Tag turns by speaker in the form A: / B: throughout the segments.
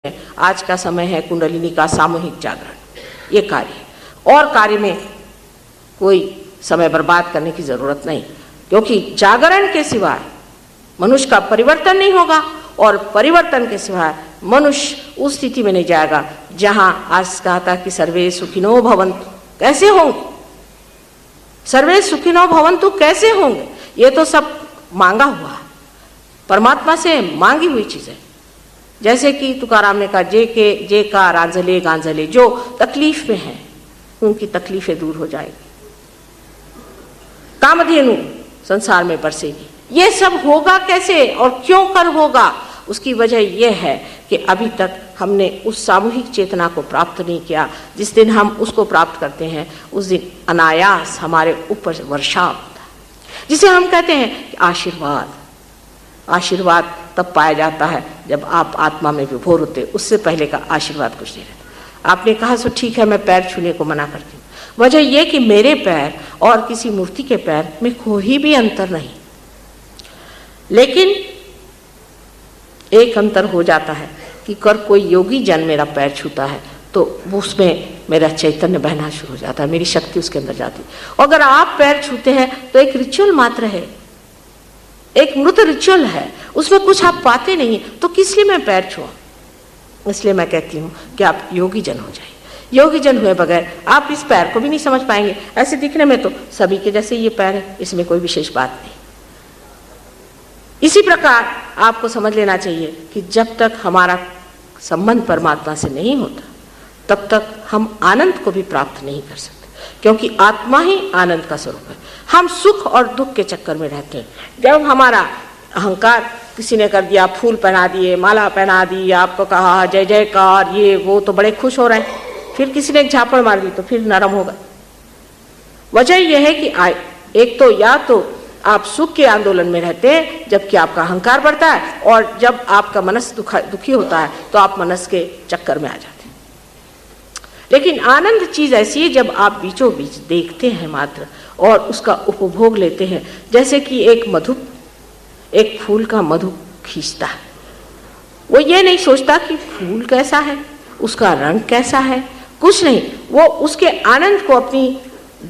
A: आज का समय है कुंडलिनी का सामूहिक जागरण। ये कार्य और कार्य में कोई समय बर्बाद करने की जरूरत नहीं, क्योंकि जागरण के सिवाय मनुष्य का परिवर्तन नहीं होगा और परिवर्तन के सिवाय मनुष्य उस स्थिति में नहीं जाएगा जहां आज कहा था कि सर्वे सुखिनो भवन्तु। कैसे होंगे सर्वे सुखिनो भवन्तु? कैसे होंगे? ये तो सब मांगा हुआ है, परमात्मा से मांगी हुई चीजें। जैसे कि तुकाराम ने कहा, जे का रांझले गांझले, जो तकलीफ में है उनकी तकलीफें दूर हो जाएगी, कामधेनु संसार में बरसेगी। ये सब होगा कैसे और क्यों कर होगा? उसकी वजह यह है कि अभी तक हमने उस सामूहिक चेतना को प्राप्त नहीं किया। जिस दिन हम उसको प्राप्त करते हैं उस दिन अनायास हमारे ऊपर वर्षा होता है, जिसे हम कहते हैं कि आशीर्वाद। आशीर्वाद तब पाया जाता है जब आप आत्मा में विभोर होते, उससे पहले का आशीर्वाद कुछ नहीं रहता। आपने कहा सो ठीक है, मैं पैर छूने को मना करती हूँ। वजह यह कि मेरे पैर और किसी मूर्ति के पैर में कोई भी अंतर नहीं, लेकिन एक अंतर हो जाता है कि कर कोई योगी जन मेरा पैर छूता है तो उसमें मेरा चैतन्य बहना शुरू हो जाता है, मेरी शक्ति उसके अंदर जाती है। अगर आप पैर छूते हैं तो एक रिचुअल मात्र है, एक मृत रिचुअल है, उसमें कुछ आप पाते नहीं, तो किस लिए मैं पैर छुआ? इसलिए मैं कहती हूँ कि आप योगी जन हो जाइए। योगी जन हुए बगैर आप इस पैर को भी नहीं समझ पाएंगे। ऐसे दिखने में तो सभी के जैसे ये पैर है, इसमें कोई विशेष बात नहीं। इसी प्रकार आपको समझ लेना चाहिए कि जब तक हमारा संबंध परमात्मा से नहीं होता तब तक हम आनंद को भी प्राप्त नहीं कर सकते, क्योंकि आत्मा ही आनंद का स्वरूप है। हम सुख और दुख के चक्कर में रहते हैं। जब हमारा अहंकार, किसी ने कर दिया, फूल पहना दिए, माला पहना दी, आपको कहा जय जयकार, ये वो, तो बड़े खुश हो रहे हैं। फिर किसी ने एक झापड़ मार दी तो फिर नरम होगा। वजह यह है कि एक तो या तो आप सुख के आंदोलन में रहते हैं जबकि आपका अहंकार बढ़ता है, और जब आपका मनस दुखी होता है तो आप मनस के चक्कर में आ जाते हैं। लेकिन आनंद चीज ऐसी है जब आप बीचों बीच देखते हैं मात्र और उसका उपभोग लेते हैं। जैसे कि एक फूल का मधु खींचता है, वो ये नहीं सोचता कि फूल कैसा है, उसका रंग कैसा है, कुछ नहीं, वो उसके आनंद को अपनी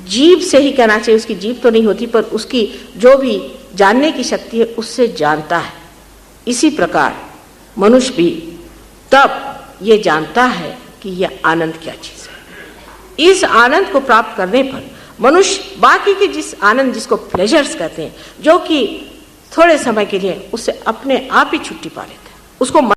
A: जीभ से ही कहना चाहिए, उसकी जीभ तो नहीं होती पर उसकी जो भी जानने की शक्ति है उससे जानता है। इसी प्रकार मनुष्य भी तब ये जानता है कि यह आनंद क्या चीज है। इस आनंद को प्राप्त करने पर मनुष्य बाकी के जिस आनंद, जिसको प्लेजर्स कहते हैं, जो कि थोड़े समय के लिए, उससे अपने आप ही छुट्टी पा लेता है। उसको